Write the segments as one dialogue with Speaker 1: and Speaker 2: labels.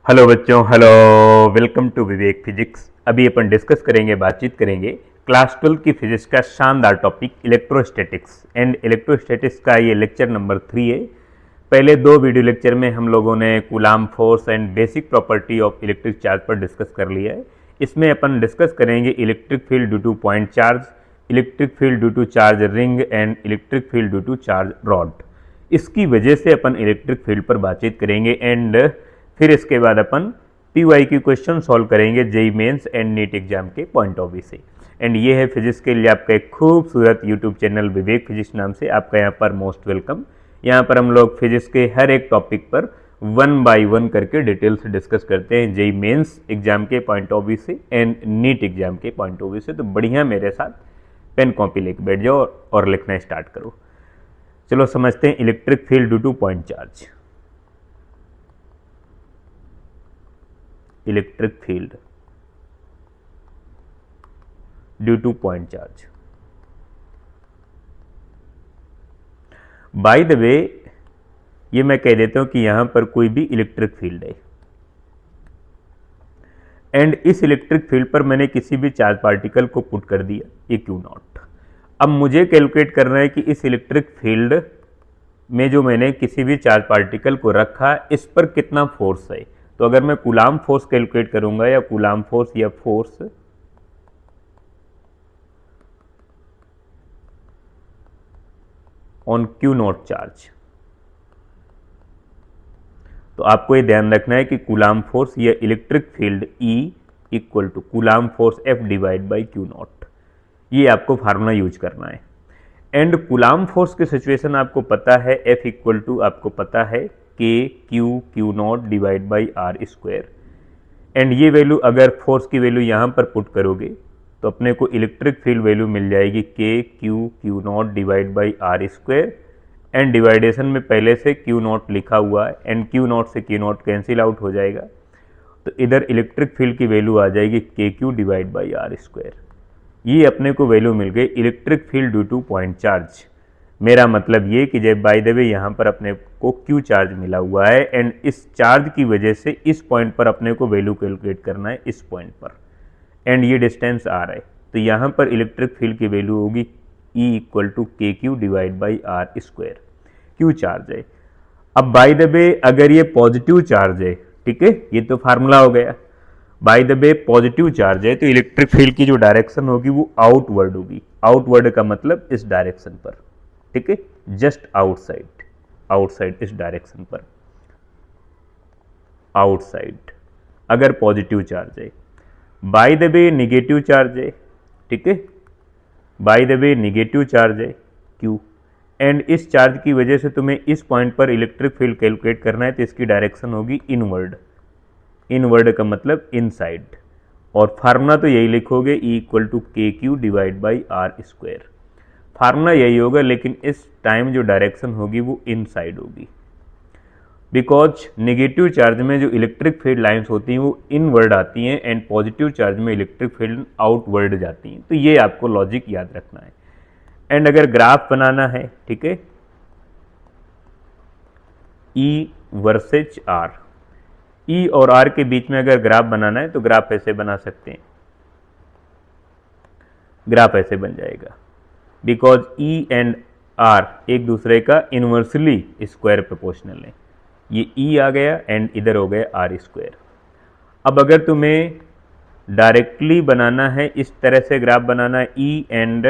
Speaker 1: Hello बच्चों, hello, welcome to Vivek physics. अभी अपन डिस्कस करेंगे, बातचीत करेंगे क्लास 12 की फिजिक्स का शानदार टॉपिक इलेक्ट्रोस्टैटिक्स। एंड इलेक्ट्रोस्टैटिक्स का ये लेक्चर नंबर 3 है। पहले दो वीडियो लेक्चर में हम लोगों ने Coulomb force and basic property of electric charge पर डिस्कस कर लिया है। इसमें अपन डिस्कस करेंगे electric field due to point charge, electric field due to charge ring and electric field due to charge rod. इसकी वजह से अपन इलेक्ट्रिक फील्ड पर बातचीत करेंगे एंड फिर इसके बाद अपन पीवाई की क्वेश्चन सॉल्व करेंगे JEE mains and NEET exam के पॉइंट ऑफ व्यू से। एंड ये है फिजिक्स के लिए आपका एक खूबसूरत यूट्यूब चैनल विवेक फिजिक्स नाम से, आपका यहाँ पर मोस्ट वेलकम। यहाँ पर हम लोग फिजिक्स के हर एक टॉपिक पर 1 बाय 1 करके डिटेल से डिस्कस करते हैं, जेई मेंस एग्जाम के पॉइंट ऑफ व्यू से एंड नीट एग्जाम के पॉइंट ऑफ व्यू से। तो बढ़िया मेरे साथ पेन कॉपी लेके बैठ जाओ और लिखना स्टार्ट करो। चलो समझते हैं electric field due to point charge. Electric field due to point charge. Bye the वे, ये मैं कह देता हूं कि यहां पर कोई भी इलेक्ट्रिक फील्ड है एंड इस इलेक्ट्रिक फील्ड पर मैंने किसी भी चार्ज पार्टिकल को पुट कर दिया, ये क्यू नॉट। अब मुझे कैलकुलेट करना है कि इस इलेक्ट्रिक फील्ड में जो मैंने किसी भी चार्ज पार्टिकल को रखा, इस पर कितना फोर्स है। तो अगर मैं कूलाम फोर्स कैलकुलेट करूंगा या कूलाम फोर्स या force on Q naught charge, तो आपको ये ध्यान रखना है कि कूलाम फोर्स या electric field E equal to Coulomb force F divide by Q naught, ये आपको फार्मूला यूज करना है। एंड कूलाम फोर्स की सिचुएशन आपको पता है, F इक्वल टू आपको पता है Q not divide by are square. And ये वैल्यू अगर फोर्स की वैल्यू यहाँ पर पुट करोगे तो अपने को इलेक्ट्रिक फील्ड वैल्यू मिल जाएगी Q not divide by are square. And division में पहले से क्यू नॉट लिखा हुआ है एंड क्यू नॉट से क्यू नॉट कैंसिल आउट हो जाएगा, तो इधर इलेक्ट्रिक फील्ड की वैल्यू आ जाएगी Q divide by are square. ये अपने को वैल्यू मिल गई electric field due to point charge. मेरा मतलब ये कि जब बाय द वे यहाँ पर अपने को क्यू चार्ज मिला हुआ है एंड इस चार्ज की वजह से इस पॉइंट पर अपने को वैल्यू कैलकुलेट करना है, इस पॉइंट पर, एंड ये डिस्टेंस आ रहा है, तो यहाँ पर इलेक्ट्रिक फील्ड की वैल्यू होगी E equal to Q divide by are square. Q charge है। अब बाय द वे अगर ये पॉजिटिव चार्ज है, ठीक है, ये तो फार्मूला हो गया। Bye the way positive charge है तो इलेक्ट्रिक फील्ड की जो डायरेक्शन होगी वो आउटवर्ड होगी। आउटवर्ड का मतलब इस डायरेक्शन पर, ठीक है, जस्ट आउटसाइड, आउटसाइड इस डायरेक्शन पर, आउटसाइड अगर पॉजिटिव चार्ज है। Bye the way negative charge है, ठीक है, bye the way negative charge है क्यू, एंड इस चार्ज की वजह से तुम्हें इस पॉइंट पर इलेक्ट्रिक फील्ड कैलकुलेट करना है, तो इसकी डायरेक्शन होगी इनवर्ड। इनवर्ड का मतलब इनसाइड, और फार्मूला तो यही लिखोगे E equal to Q divide by are square. Formula यही होगा, लेकिन इस टाइम जो डायरेक्शन होगी वो इनसाइड होगी, बिकॉज नेगेटिव चार्ज में जो इलेक्ट्रिक फील्ड लाइंस होती हैं वो इनवर्ड आती हैं एंड पॉजिटिव चार्ज में इलेक्ट्रिक फील्ड आउटवर्ड जाती हैं। तो ये आपको लॉजिक याद रखना है। एंड अगर ग्राफ बनाना है, ठीक है, E वर्सेज R, E और R के बीच में अगर ग्राफ बनाना है तो ग्राफ ऐसे बना सकते हैं, ग्राफ ऐसे बन जाएगा, बिकॉज E एंड R एक दूसरे का इनवर्सली स्क्वायर प्रोपोर्शनल है। ये E आ गया एंड इधर हो गया आर स्क्वायर। अब अगर तुम्हें डायरेक्टली बनाना है, इस तरह से ग्राफ बनाना है, E and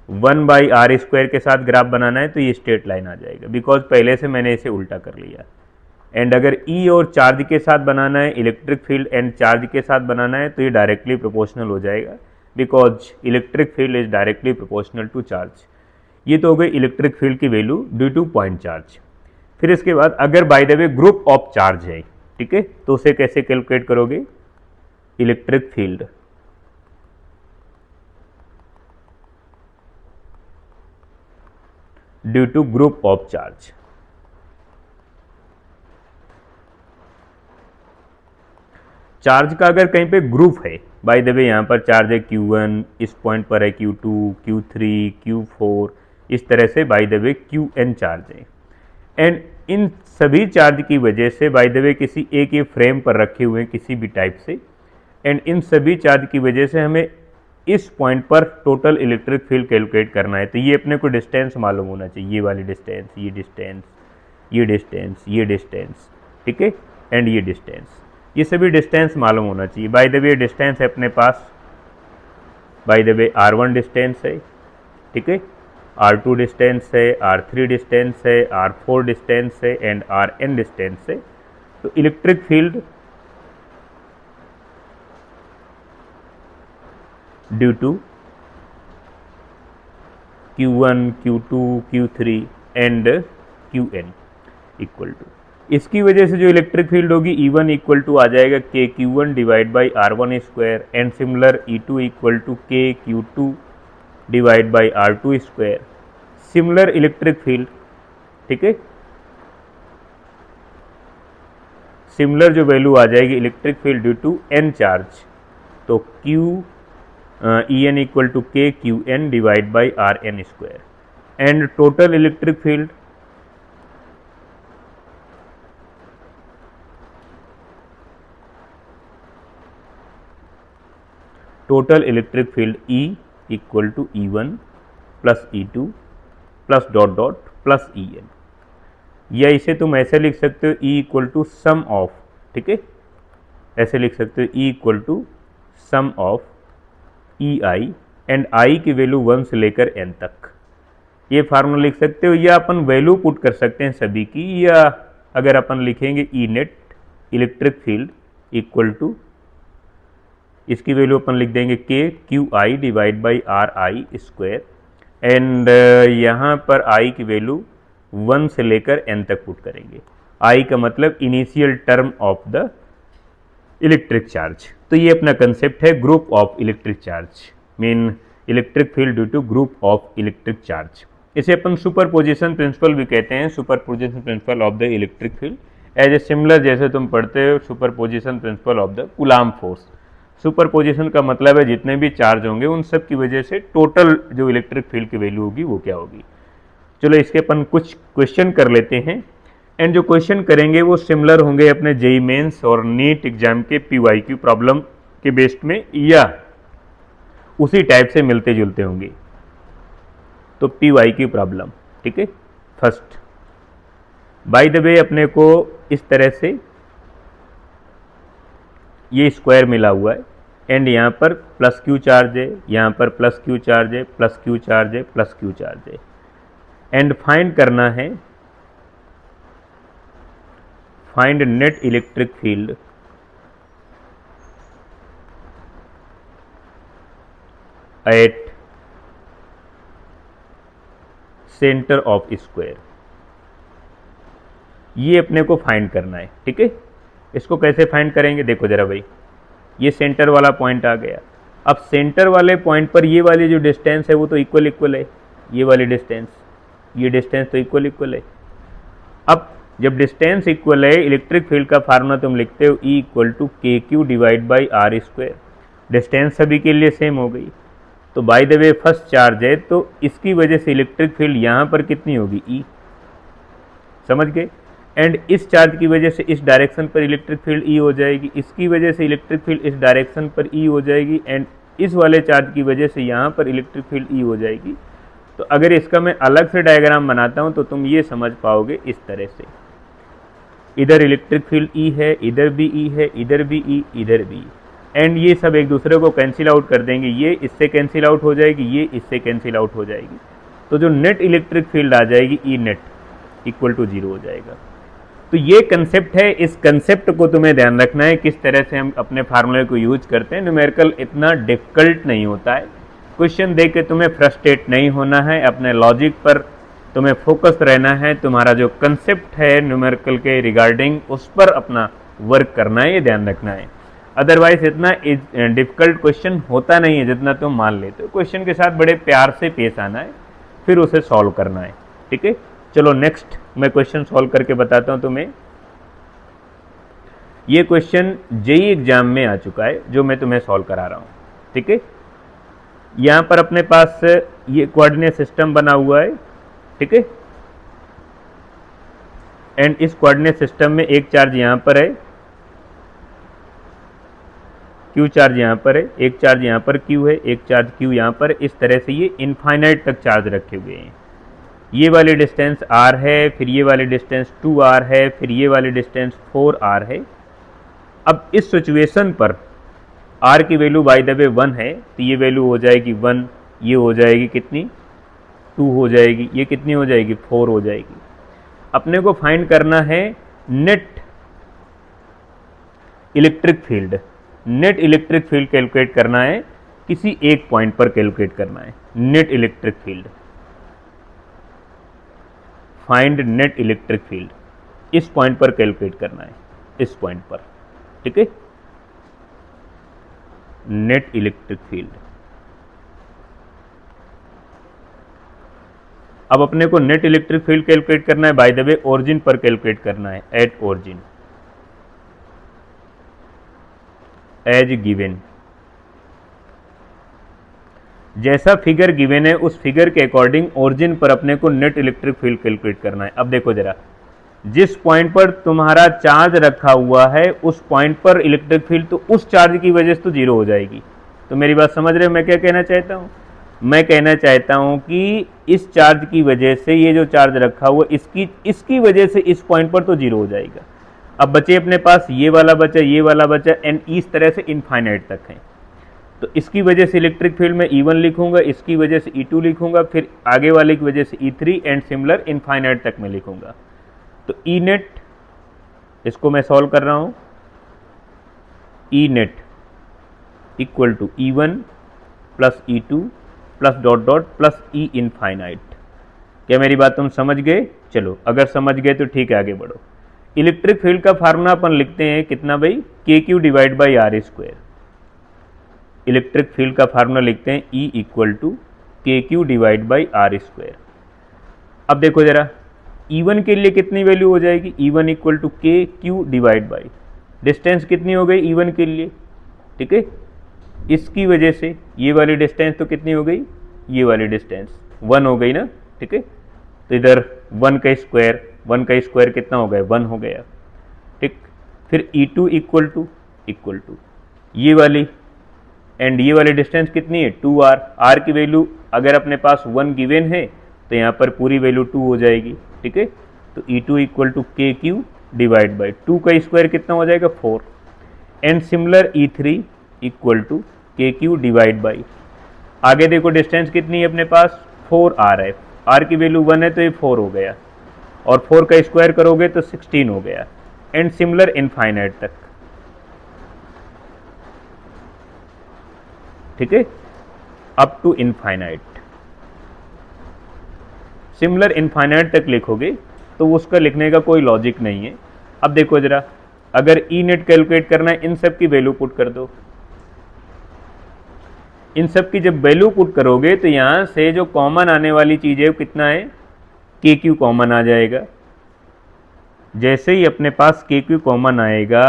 Speaker 1: 1 by are square के साथ ग्राफ बनाना है, तो ये स्ट्रेट लाइन आ जाएगा, बिकॉज पहले से मैंने इसे उल्टा कर लिया। एंड अगर E और चार्ज के साथ बनाना है, इलेक्ट्रिक फील्ड एंड चार्ज के साथ बनाना है, तो ये डायरेक्टली प्रोपोर्शनल हो जाएगा, because electric field is directly proportional to charge. ये तो हो गई इलेक्ट्रिक फील्ड की value due to point charge. फिर इसके बाद अगर by the way group of charge है, ठीक है, तो उसे कैसे कैलकुलेट करोगे, electric field due to group of charge. Charge का अगर कहीं पे ग्रुप है, बाय द वे यहाँ पर चार्ज है Q1, इस पॉइंट पर है Q2, Q3, Q4, इस तरह से bye the way Qn charge है। एंड इन सभी चार्ज की वजह से बाय द वे किसी एक ये फ्रेम पर रखे हुए हैं किसी भी टाइप से, एंड इन सभी चार्ज की वजह से हमें इस पॉइंट पर टोटल इलेक्ट्रिक फील्ड कैलकुलेट करना है। तो ये अपने को डिस्टेंस मालूम होना चाहिए, ये वाली डिस्टेंस, ये डिस्टेंस, ये डिस्टेंस, ये डिस्टेंस, ठीक है, एंड ये डिस्टेंस, ये सभी डिस्टेंस मालूम होना चाहिए। बाय द वे डिस्टेंस है अपने पास, by the way R1 distance है, ठीक है, R2 डिस्टेंस है, R3 डिस्टेंस है, R4 डिस्टेंस है, एंड Rn डिस्टेंस है। तो electric field due to Q1, Q2, Q3 and Qn equal to, इसकी वजह से जो इलेक्ट्रिक फील्ड होगी E1 इक्वल टू आ जाएगा KQ1 divide by R1 square, and similar E2 equal to KQ2 divide by R2 square. Similar electric field, ठीक है, similar जो वैल्यू आ जाएगी electric field due to n charge, तो En equal to KQn divide by Rn square, and total electric field E equal to E1 plus E2 plus dot dot plus En, या इसे तुम ऐसे लिख सकते हो E equal to sum of, ठीक है, ऐसे लिख सकते हो E equal to sum of EI, and I की वैल्यू 1 से लेकर n तक, ये फार्मूला लिख सकते हो, या अपन वैल्यू पुट कर सकते हैं सभी की, या अगर अपन लिखेंगे E net electric field equal to, इसकी वैल्यू अपन लिख देंगे KQI divide by RI square, and यहाँ पर I की वैल्यू 1 से लेकर n तक पुट करेंगे। I का मतलब initial term of the electric charge. तो ये अपना कंसेप्ट है group of electric charge, mean electric field due to group of electric charge. इसे अपन सुपरपोजिशन प्रिंसिपल भी कहते हैं, superposition principle of the electric field, as a similar जैसे तुम पढ़ते हो superposition principle of the Coulomb force. Superposition का मतलब है जितने भी चार्ज होंगे उन सब की वजह से टोटल जो इलेक्ट्रिक फील्ड की वैल्यू होगी वो क्या होगी। चलो इसके अपन कुछ क्वेश्चन कर लेते हैं, एंड जो क्वेश्चन करेंगे वो सिमिलर होंगे अपने जेई मेंस और नीट एग्जाम के PYQ प्रॉब्लम के बेस्ड में, या उसी टाइप से मिलते जुलते होंगे। तो PYQ प्रॉब्लम, ठीक है, फर्स्ट बाय द वे अपने को इस तरह से ये स्क्वायर मिला हुआ है, एंड यहाँ पर प्लस Q चार्ज है, यहाँ पर प्लस Q चार्ज है, प्लस Q चार्ज है, प्लस Q चार्ज है, एंड फाइंड करना है, find net electric field at centre of square, ये अपने को फाइंड करना है, ठीक है। इसको कैसे फाइंड करेंगे, देखो जरा भाई, ये सेंटर वाला पॉइंट आ गया। अब सेंटर वाले पॉइंट पर ये वाली जो डिस्टेंस है वो तो इक्वल है, ये वाली डिस्टेंस, ये डिस्टेंस तो इक्वल है। अब जब डिस्टेंस इक्वल है, इलेक्ट्रिक फील्ड का फार्मूला तुम लिखते हो E equal to KQ divide by R square, distance सभी के लिए सेम हो गई। तो by the way first charge है तो इसकी वजह से इलेक्ट्रिक फील्ड यहाँ पर कितनी होगी, E, समझ गए। एंड इस चार्ज की वजह से इस डायरेक्शन पर इलेक्ट्रिक फील्ड E हो जाएगी, इसकी वजह से इलेक्ट्रिक फील्ड इस डायरेक्शन पर E हो जाएगी, एंड इस वाले चार्ज की वजह से यहाँ पर इलेक्ट्रिक फील्ड E हो जाएगी। तो अगर इसका मैं अलग से डायग्राम बनाता हूँ तो तुम ये समझ पाओगे इस तरह से, इधर इलेक्ट्रिक फील्ड E है, इधर भी E है, इधर भी E, इधर भी, एंड ये सब एक दूसरे को कैंसिल आउट कर देंगे, ये इससे कैंसिल आउट हो जाएगी, ये इससे कैंसिल आउट हो जाएगी। तो जो नेट इलेक्ट्रिक फील्ड आ जाएगी E नेट इक्वल टू 0 हो जाएगा। तो ये कंसेप्ट है, इस कंसेप्ट को तुम्हें ध्यान रखना है किस तरह से हम अपने फार्मूले को यूज करते हैं। न्यूमेरिकल इतना डिफिकल्ट नहीं होता है, क्वेश्चन देख के तुम्हें फ्रस्ट्रेट नहीं होना है, अपने लॉजिक पर तुम्हें फोकस रहना है, तुम्हारा जो कंसेप्ट है न्यूमेरिकल के रिगार्डिंग उस पर अपना वर्क करना है, ये ध्यान रखना है। अदरवाइज इतना डिफिकल्ट क्वेश्चन होता नहीं है जितना तुम मान लेते हो। क्वेश्चन के साथ बड़े प्यार से पेश आना है, फिर उसे सॉल्व करना है, ठीक है। चलो नेक्स्ट मैं क्वेश्चन सॉल्व करके बताता हूं तुम्हें। ये क्वेश्चन जेई एग्जाम में आ चुका है जो मैं तुम्हें सॉल्व करा रहा हूं, ठीक है। यहां पर अपने पास ये कोऑर्डिनेट सिस्टम बना हुआ है, ठीक है, एंड इस कोऑर्डिनेट सिस्टम में एक चार्ज यहाँ पर है, क्यू चार्ज यहाँ पर है, एक चार्ज यहाँ पर क्यू है, एक चार्ज क्यू यहाँ पर। इस तरह से ये इनफाइनाइट तक चार्ज रखे हुए हैं। ये वाली डिस्टेंस r है, फिर ये वाली डिस्टेंस 2r है, फिर ये वाली डिस्टेंस 4r है। अब इस सिचुएशन पर r की वैल्यू बाय द वे 1 है, तो ये वैल्यू हो जाएगी 1, ये हो जाएगी कितनी 2 हो जाएगी, ये कितनी हो जाएगी 4 हो जाएगी। अपने को फाइंड करना है net electric field. Net electric field calculate करना है, किसी एक पॉइंट पर कैलकुलेट करना है net electric field. Find net electric field, इस पॉइंट पर कैलकुलेट करना है, इस पॉइंट पर, ठीक है। Net electric field. अब अपने को नेट इलेक्ट्रिक फील्ड कैलकुलेट करना है, बाय द वे ओरिजिन पर कैलकुलेट करना है, एट ओरिजिन एज गिवन। जैसा फिगर गिवन है उस फिगर के अकॉर्डिंग ओरिजिन पर अपने को नेट इलेक्ट्रिक फील्ड कैलकुलेट करना है। अब देखो जरा, जिस पॉइंट पर तुम्हारा चार्ज रखा हुआ है उस पॉइंट पर इलेक्ट्रिक फील्ड तो उस चार्ज की वजह से तो जीरो हो जाएगी। तो मेरी बात समझ रहे हो मैं क्या कहना चाहता हूँ? मैं कहना चाहता हूँ कि इस चार्ज की वजह से ये जो चार्ज रखा हुआ इसकी वजह से इस पॉइंट पर तो जीरो हो जाएगा। अब बचे अपने पास ये वाला बचा, ये वाला बचा, एंड इस तरह से इनफाइनाइट तक है। तो इसकी वजह से इलेक्ट्रिक फील्ड में E1 लिखूंगा, इसकी वजह से E2 लिखूंगा, फिर आगे वाले की वजह से E3 एंड सिमिलर इनफाइनाइट तक में लिखूंगा। तो E नेट, इसको मैं सॉल्व कर रहा हूं, E net equal to E1 plus E2 plus dot dot plus E infinite. क्या मेरी बात तुम समझ गए? चलो, अगर समझ गए तो ठीक है, आगे बढ़ो। इलेक्ट्रिक फील्ड का फार्मूला अपन लिखते हैं कितना भाई, KQ divide by are square. Electric field का फार्मूला लिखते हैं E equal to KQ divide by are square. अब देखो जरा, E1 के लिए कितनी वैल्यू हो जाएगी, E1 equal to KQ divide by distance कितनी हो गई E1 के लिए, ठीक है। इसकी वजह से ये वाली डिस्टेंस तो कितनी हो गई, ये वाली डिस्टेंस 1 हो गई ना, ठीक है। तो इधर 1 का स्क्वायर कितना हो गया, 1 हो गया, ठीक। फिर E2 इक्वल टू ये वाली एंड ये वाली डिस्टेंस कितनी है 2r। r की वैल्यू अगर अपने पास 1 गिवन है तो यहाँ पर पूरी वैल्यू 2 हो जाएगी, ठीक है। तो E2 equal to KQ divide by 2 का स्क्वायर कितना हो जाएगा 4 and similar E3 equal to KQ divide by, आगे देखो डिस्टेंस कितनी है अपने पास 4r है, r की वैल्यू 1 है तो ये 4 हो गया, और 4 का स्क्वायर करोगे तो 16 हो गया, एंड सिमिलर इनफाइनाइट तक, ठीक है, up to infinite. Similar infinite तक लिखोगे तो उसका लिखने का कोई लॉजिक नहीं है। अब देखो जरा, अगर E नेट कैलकुलेट करना है, इन सब की वैल्यू पुट कर दो। इन सब की जब वैल्यू पुट करोगे तो यहां से जो कॉमन आने वाली चीज है वो कितना है, KQ कॉमन आ जाएगा। जैसे ही अपने पास KQ कॉमन आएगा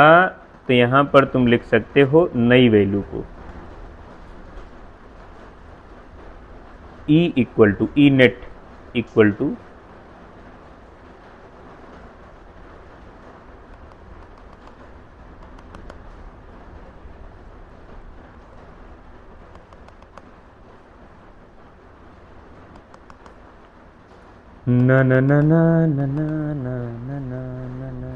Speaker 1: तो यहां पर तुम लिख सकते हो नई वैल्यू को, E equal to E net equal to ना ना ना ना ना ना ना ना ना ना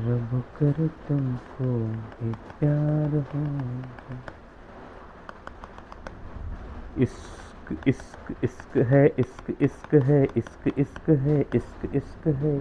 Speaker 1: रब कर तुमको भी प्यार हो। इश्क इश्क इश्क है, इश्क इश्क है, इश्क इश्क है, इश्क इश्क है।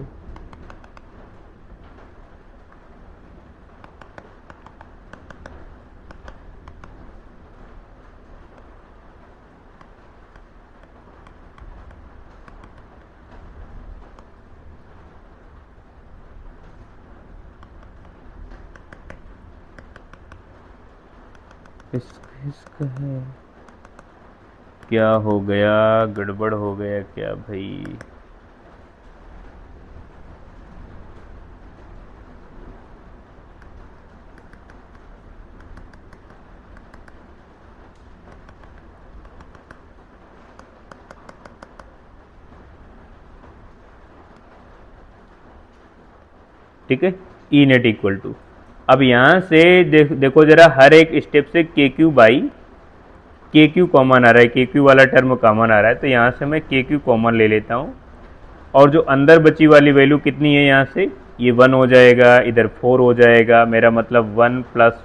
Speaker 1: इश्क इश्क है। क्या हो गया, गड़बड़ हो गया क्या भाई? ठीक है, ई नेट इक्वल टू, अब यहाँ से देखो जरा, हर एक स्टेप से के क्यू बाई के क्यू कॉमन आ रहा है, के क्यू वाला टर्म कॉमन आ रहा है, तो यहाँ से मैं के क्यू कॉमन ले लेता हूँ, और जो अंदर बची वाली वैल्यू कितनी है, यहाँ से ये 1 हो जाएगा, इधर 4 हो जाएगा, मेरा मतलब 1 प्लस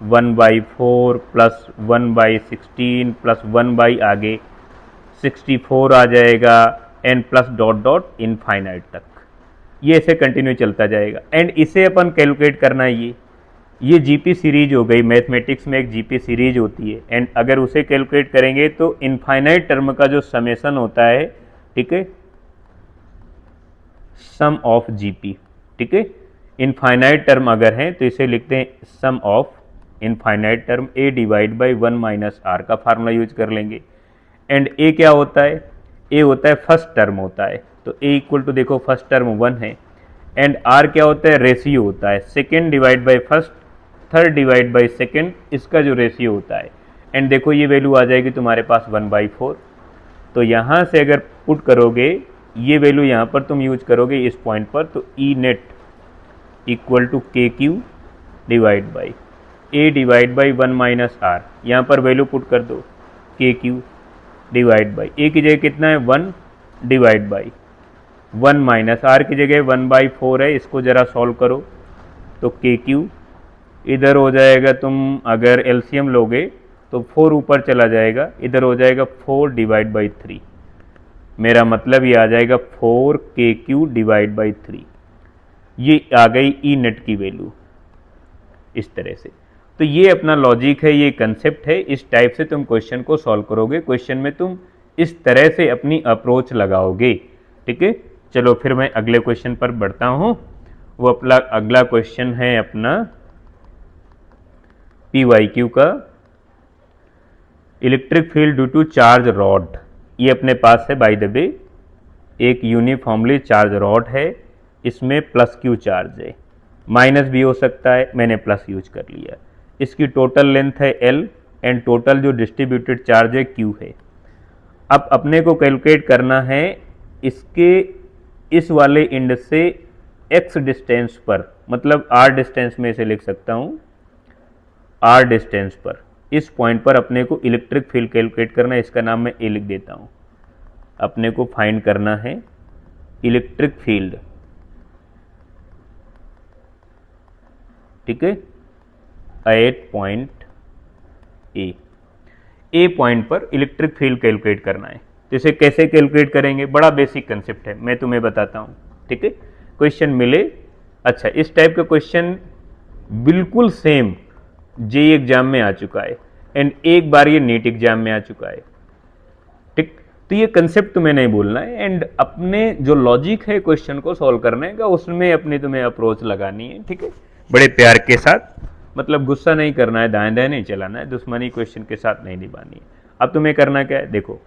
Speaker 1: 1/4 प्लस 1/16 प्लस 1 आगे 64 आ जाएगा, N plus dot dot infinite तक, ये ऐसे कंटिन्यू चलता जाएगा। एंड इसे अपन कैलकुलेट करना है, ये जीपी सीरीज हो गई, मैथमेटिक्स में एक जीपी सीरीज होती है, एंड अगर उसे कैलकुलेट करेंगे तो इनफाइनाइट टर्म का जो समेशन होता है, ठीक है, सम ऑफ जीपी, ठीक है, इनफाइनाइट टर्म अगर है तो इसे लिखते हैं sum of infinite term, a divide by 1 minus r का फार्मूला यूज कर लेंगे। एंड ए क्या होता है, ए होता है फर्स्ट टर्म होता है, तो ए इक्वल टू देखो फर्स्ट टर्म 1 है, एंड आर क्या होता है, रेशियो होता है, second divide by first, third divide by second, इसका जो रेशियो होता है। एंड देखो ये वैल्यू आ जाएगी तुम्हारे पास 1/4, तो यहाँ से अगर पुट करोगे ये वैल्यू यहाँ पर तुम यूज करोगे इस पॉइंट पर, तो E net equal to K Q divide by A divide by 1 minus R, यहाँ पर वैल्यू पुट कर दो के क्यू डिवाइड बाई, ए की जगह कितना है 1 डिवाइड बाई 1 माइनस आर की जगह 1/4 है, इसको ज़रा सॉल्व करो तो के क्यू इधर हो जाएगा, तुम अगर एलसीएम लोगे तो 4 ऊपर चला जाएगा, इधर हो जाएगा 4 डिवाइड बाई 3, मेरा मतलब ये आ जाएगा 4 के क्यू डिवाइड बाई 3, ये आ गई ई नेट की वैल्यू इस तरह से। तो ये अपना लॉजिक है, ये कंसेप्ट है, इस टाइप से तुम क्वेश्चन को सॉल्व करोगे, क्वेश्चन में तुम इस तरह से अपनी अप्रोच लगाओगे, ठीक है। चलो फिर मैं अगले क्वेश्चन पर बढ़ता हूँ, वो अपना अगला क्वेश्चन है अपना PYQ का, electric field due to charge rod, ये अपने पास है बाय द वे, एक यूनिफॉर्मली चार्ज रॉड है, इसमें प्लस क्यू चार्ज है, माइनस भी हो सकता है, मैंने प्लस यूज कर लिया, इसकी टोटल लेंथ है L, एंड टोटल जो डिस्ट्रीब्यूटेड चार्ज है Q है। अब अपने को कैलकुलेट करना है इसके इस वाले एंड से x डिस्टेंस पर, मतलब r डिस्टेंस में इसे लिख सकता हूँ, r डिस्टेंस पर, इस पॉइंट पर अपने को इलेक्ट्रिक फील्ड कैलकुलेट करना है, इसका नाम मैं A लिख देता हूँ। अपने को फाइंड करना है इलेक्ट्रिक फील्ड, ठीक है, एट पॉइंट ए पॉइंट पर इलेक्ट्रिक फील्ड कैलकुलेट करना है। तो इसे कैसे कैलकुलेट करेंगे, बड़ा बेसिक कंसेप्ट है, मैं तुम्हें बताता हूँ, ठीक है। क्वेश्चन मिले, अच्छा इस टाइप का क्वेश्चन बिल्कुल सेम जेईई एग्जाम में आ चुका है, एंड एक बार ये नीट एग्जाम में आ चुका है, ठीक। तो ये कंसेप्ट तुम्हें नहीं भूलना है, एंड अपने जो लॉजिक है क्वेश्चन को सॉल्व करने का, उसमें अपनी तुम्हें अप्रोच लगानी है, ठीक है, बड़े प्यार के साथ, मतलब गुस्सा नहीं करना है, दाएं दाएं नहीं चलाना है, दुश्मनी क्वेश्चन के साथ नहीं निभानी है। अब तुम्हें करना क्या है, देखो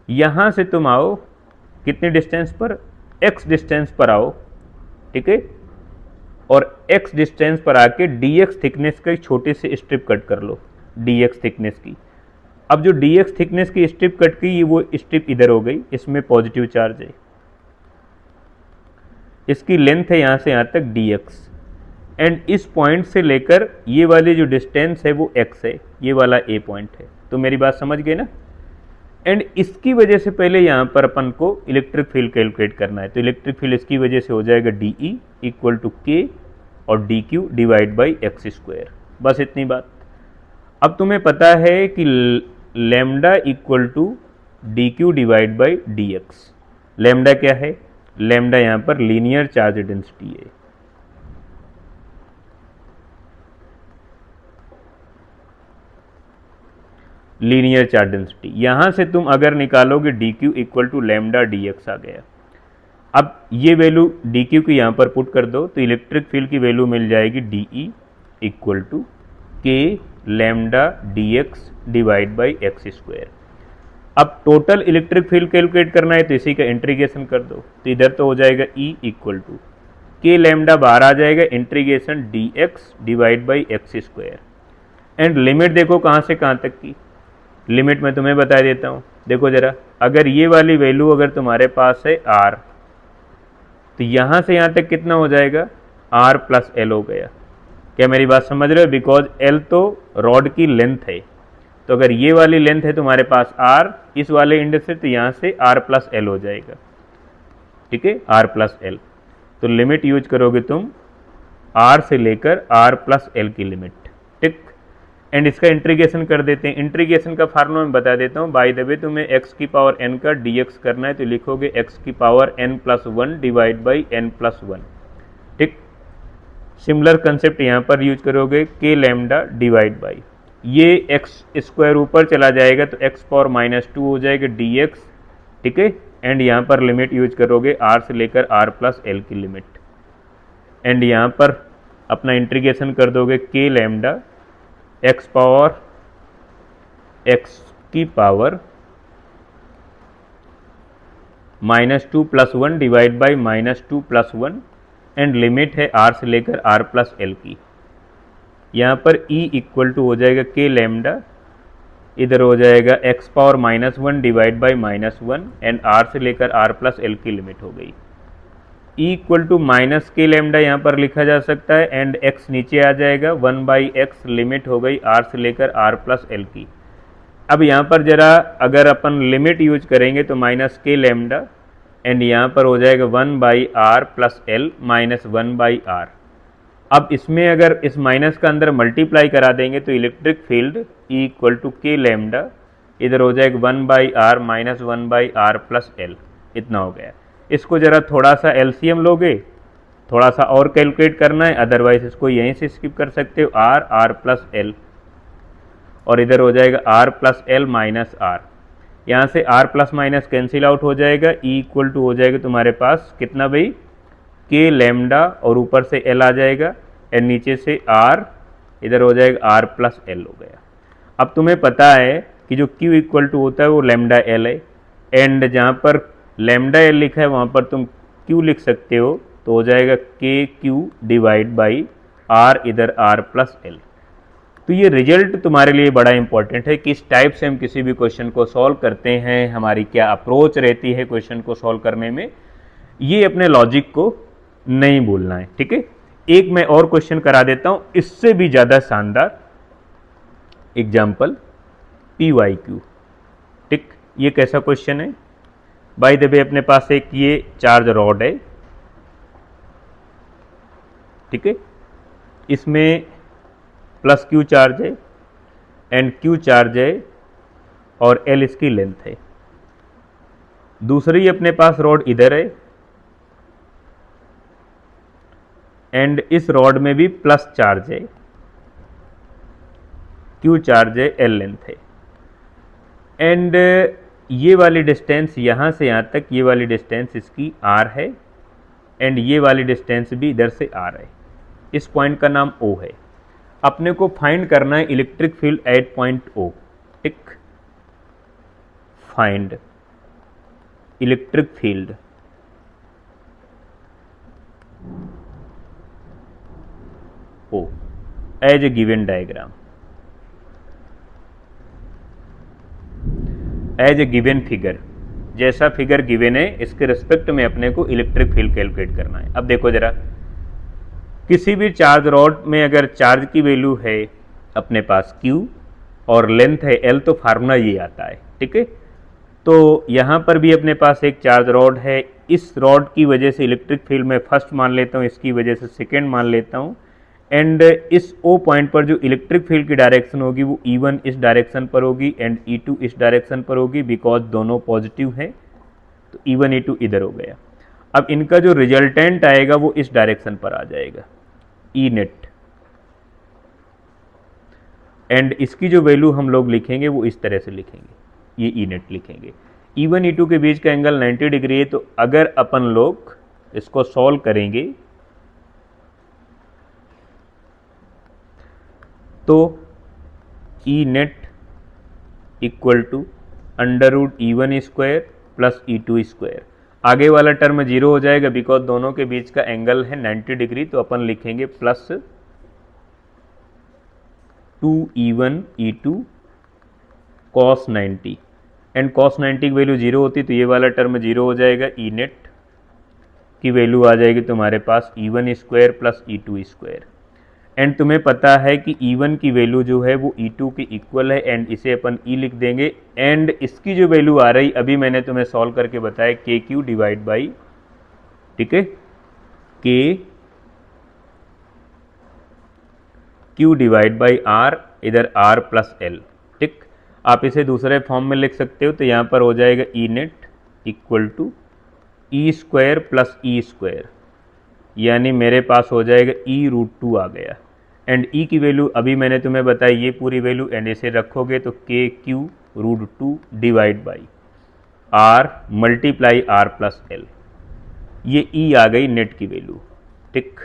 Speaker 1: यहाँ से तुम आओ कितने डिस्टेंस पर, x डिस्टेंस पर आओ, ठीक है, और x डिस्टेंस पर आके dx थिकनेस का एक छोटी सी स्ट्रिप कट कर लो, dx थिकनेस की। अब जो dx थिकनेस की स्ट्रिप कट की, वो स्ट्रिप इधर हो गई, इसमें पॉजिटिव चार्ज है, इसकी लेंथ है यहाँ से यहाँ तक dx, एंड इस पॉइंट से लेकर ये वाली जो डिस्टेंस है वो x है, ये वाला a पॉइंट है। तो मेरी बात समझ गए ना। एंड इसकी वजह से पहले यहाँ पर अपन को इलेक्ट्रिक फील्ड कैलकुलेट करना है, तो इलेक्ट्रिक फील्ड इसकी वजह से हो जाएगा DE इक्वल टू K और DQ divide by X square, बस इतनी बात। अब तुम्हें पता है कि lambda equal to DQ divide by DX, lambda क्या है, लैम्डा यहाँ पर लीनियर चार्ज डेंसिटी है, लीनियर चार्ज डेंसिटी। यहां से तुम अगर निकालोगे DQ equal to lambda DX आ गया। अब ये वैल्यू DQ की यहां पर पुट कर दो, तो इलेक्ट्रिक फील्ड की वैल्यू मिल जाएगी DE equal to K lambda DX divide by X square. अब टोटल इलेक्ट्रिक फील्ड कैलकुलेट करना है, तो इसी का इंटीग्रेशन कर दो, तो इधर तो हो जाएगा E equal to K lambda बाहर आ जाएगा, integration DX divide by X square. And limit देखो कहाँ से कहाँ तक की, लिमिट मैं तुम्हें बता देता हूँ, देखो जरा, अगर ये वाली वैल्यू अगर तुम्हारे पास है R, तो यहाँ से यहाँ तक कितना हो जाएगा, आर प्लस एल हो गया। क्या मेरी बात समझ रहे हो? बिकॉज एल तो रॉड की लेंथ है, तो अगर ये वाली लेंथ है तुम्हारे पास आर इस वाले इंड से, तो यहाँ से आर प्लस एल हो जाएगा। ठीक है, आर प्लस एल। तो लिमिट यूज करोगे तुम आर से लेकर आर प्लस एल की लिमिट। ठीक, एंड इसका इंटीग्रेशन कर देते हैं। इंटीग्रेशन का फार्मूला मैं बता देता हूँ। बाय द वे तुम्हें x की पावर n का dx करना है, तो लिखोगे x की power n plus one divide by n plus one. ठीक, सिमिलर कंसेप्ट यहाँ पर यूज करोगे k लैम्डा डिवाइड बाई, ये x स्क्वायर ऊपर चला जाएगा तो x पावर माइनस टू हो जाएगा dx। ठीक है, एंड यहाँ पर लिमिट यूज करोगे r से लेकर r प्लस एल की लिमिट, एंड यहाँ पर अपना इंटीग्रेशन कर दोगे k lambda x power x की power minus two plus one divide by minus two plus one, and limit है r से लेकर r प्लस एल की। यहाँ पर e इक्वल टू हो जाएगा k लैम्डा, इधर हो जाएगा x power minus one divide by minus one, and r से लेकर r प्लस एल की लिमिट हो गई। e इक्वल टू माइनस के लैम्डा यहाँ पर लिखा जा सकता है, एंड x नीचे आ जाएगा, वन बाई एक्स लिमिट हो गई r से लेकर r प्लस एल की। अब यहाँ पर जरा अगर अपन लिमिट यूज करेंगे तो माइनस के लैम्डा, एंड यहाँ पर हो जाएगा one by R plus L minus one by R. अब इसमें अगर इस माइनस का अंदर मल्टीप्लाई करा देंगे तो electric field E equal to K lambda, इधर हो जाएगा one by R minus one by R plus L, इतना हो गया। इसको जरा थोड़ा सा एलसीएम लोगे, थोड़ा सा और कैलकुलेट करना है, अदरवाइज इसको यहीं से स्किप कर सकते हो, आर प्लस एल, और इधर हो जाएगा R plus L minus R. यहाँ से R plus minus cancel out हो जाएगा, ई इक्वल टू हो जाएगा तुम्हारे पास कितना भाई, के लैम्डा, और ऊपर से एल आ जाएगा, एंड नीचे से आर, इधर हो जाएगा आर प्लस एल हो गया। अब तुम्हें पता है कि जो Q इक्वल टू होता है वो लैम्डा एल है, एंड जहाँ पर लैम्डा एल लिखा है वहाँ पर तुम Q लिख सकते हो, तो हो जाएगा के क्यू डिवाइड बाई आर, इधर आर प्लस एल। तो ये रिजल्ट तुम्हारे लिए बड़ा इंपॉर्टेंट है, किस टाइप से हम किसी भी क्वेश्चन को सॉल्व करते हैं, हमारी क्या अप्रोच रहती है क्वेश्चन को सॉल्व करने में, ये अपने लॉजिक को नहीं भूलना है। ठीक है, एक मैं और क्वेश्चन करा देता हूँ इससे भी ज़्यादा शानदार एग्जाम्पल, PYQ। ठीक, ये कैसा क्वेश्चन है? बाय द वे अपने पास एक ये चार्ज रॉड है, ठीक है, इसमें प्लस Q चार्ज है एंड Q चार्ज है, और L इसकी लेंथ है। दूसरी अपने पास रॉड इधर है, एंड इस रॉड में भी प्लस चार्ज है, Q चार्ज है, L लेंथ है, एंड ये वाली डिस्टेंस यहाँ से यहाँ तक, ये वाली डिस्टेंस इसकी R है, एंड ये वाली डिस्टेंस भी इधर से R है। इस पॉइंट का नाम O है। अपने को फाइंड करना है electric field at point O। Tick, find electric field O as a given diagram, as a given figure, जैसा फिगर गिवन है इसके रिस्पेक्ट में अपने को इलेक्ट्रिक फील्ड कैलकुलेट करना है। अब देखो जरा, किसी भी चार्ज रॉड में अगर चार्ज की वैल्यू है अपने पास Q और लेंथ है L, तो फार्मूला ये आता है। ठीक है, तो यहाँ पर भी अपने पास एक चार्ज रॉड है, इस रॉड की वजह से इलेक्ट्रिक फील्ड में फर्स्ट मान लेता हूँ, इसकी वजह से सेकेंड मान लेता हूँ, एंड इस O पॉइंट पर जो इलेक्ट्रिक फील्ड की डायरेक्शन होगी वो E1 इस डायरेक्शन पर होगी एंड E2 इस डायरेक्शन पर होगी, बिकॉज दोनों पॉजिटिव हैं, तो E1 E2 इधर हो गया। अब इनका जो रिजल्टेंट आएगा वो इस डायरेक्शन पर आ जाएगा, E नेट, एंड इसकी जो वैल्यू हम लोग लिखेंगे वो इस तरह से लिखेंगे, ये E नेट लिखेंगे। E1 E2 के बीच का एंगल 90 डिग्री है, तो अगर अपन लोग इसको सॉल्व करेंगे तो E net equal to under root E1 square plus E2 square, आगे वाला टर्म 0 हो जाएगा बिकॉज दोनों के बीच का एंगल है 90 डिग्री, तो अपन लिखेंगे plus 2E1 E2 cos 90, and cos 90 की वैल्यू 0 होती तो ये वाला टर्म 0 हो जाएगा, E नेट की वैल्यू आ जाएगी तुम्हारे पास E1 square plus E2 square. And तुम्हें पता है कि E1 की वैल्यू जो है वो E2 के इक्वल है, एंड इसे अपन E लिख देंगे। एंड इसकी जो वैल्यू आ रही अभी मैंने तुम्हें सॉल्व करके बताया KQ डिवाइड बाई, ठीक है, KQ डिवाइड बाई R, इधर R प्लस L। ठीक, आप इसे दूसरे फॉर्म में लिख सकते हो, तो यहाँ पर हो जाएगा E net equal to E square plus E square, यानी मेरे पास हो जाएगा E√2 आ गया। एंड E की वैल्यू अभी मैंने तुम्हें बताई ये पूरी वैल्यू, एंड इसे रखोगे तो KQ√2 divide by R multiply R plus L, ये E आ गई नेट की वैल्यू। ठीक,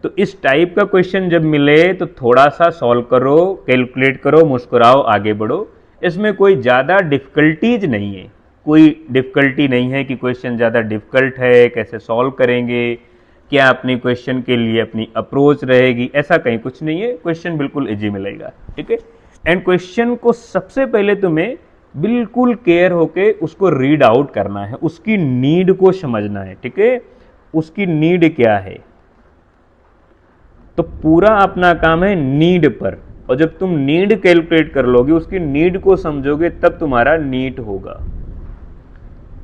Speaker 1: तो इस टाइप का क्वेश्चन जब मिले तो थोड़ा सा सॉल्व करो, कैलकुलेट करो, मुस्कुराओ, आगे बढ़ो। इसमें कोई ज़्यादा डिफ़िकल्टीज नहीं है, कोई डिफ़िकल्टी नहीं है कि क्वेश्चन ज़्यादा डिफ़िकल्ट है, कैसे सॉल्व करेंगे, क्या अपनी क्वेश्चन के लिए अपनी अप्रोच रहेगी, ऐसा कहीं कुछ नहीं है। क्वेश्चन बिल्कुल इजी मिलेगा। ठीक है, एंड क्वेश्चन को सबसे पहले तुम्हें बिल्कुल केयर होके उसको रीड आउट करना है, उसकी नीड को समझना है। ठीक है, उसकी नीड क्या है, तो पूरा अपना काम है नीड पर। और जब तुम नीड कैलकुलेट कर लोगे, उसकी नीड को समझोगे, तब तुम्हारा नीट होगा।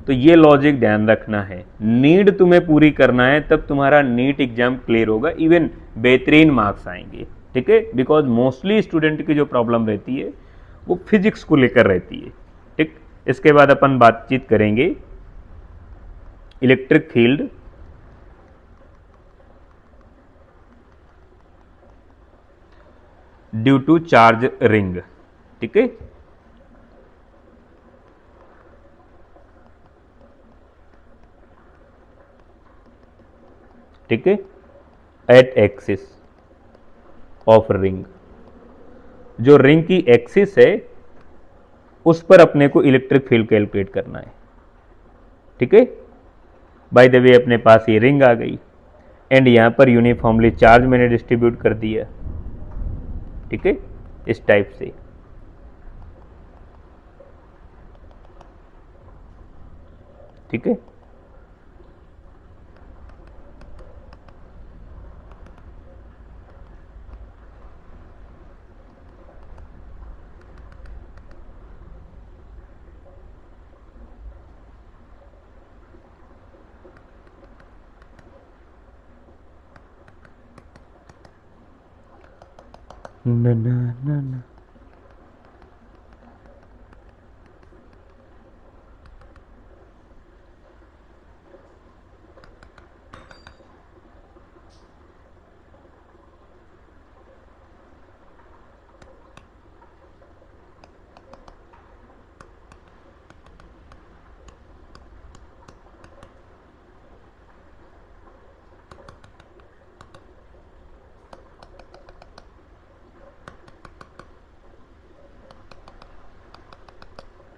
Speaker 1: तो ये लॉजिक ध्यान रखना है, नीड तुम्हें पूरी करना है, तब तुम्हारा नीट एग्जाम क्लियर होगा, इवन बेहतरीन मार्क्स आएंगे। ठीक है, बिकॉज मोस्टली स्टूडेंट की जो प्रॉब्लम रहती है वो फिजिक्स को लेकर रहती है। ठीक, इसके बाद अपन बातचीत करेंगे electric field due to charge ring. ठीक है, ठीक है, एट एक्सिस ऑफ रिंग, जो रिंग की एक्सिस है उस पर अपने को इलेक्ट्रिक फील्ड कैलकुलेट करना है। ठीक है, बाय द वे अपने पास ये रिंग आ गई, एंड यहां पर यूनिफॉर्मली चार्ज मैंने डिस्ट्रीब्यूट कर दिया। ठीक है, इस टाइप से। ठीक है, ना ना ना ना।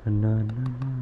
Speaker 1: ना ना ना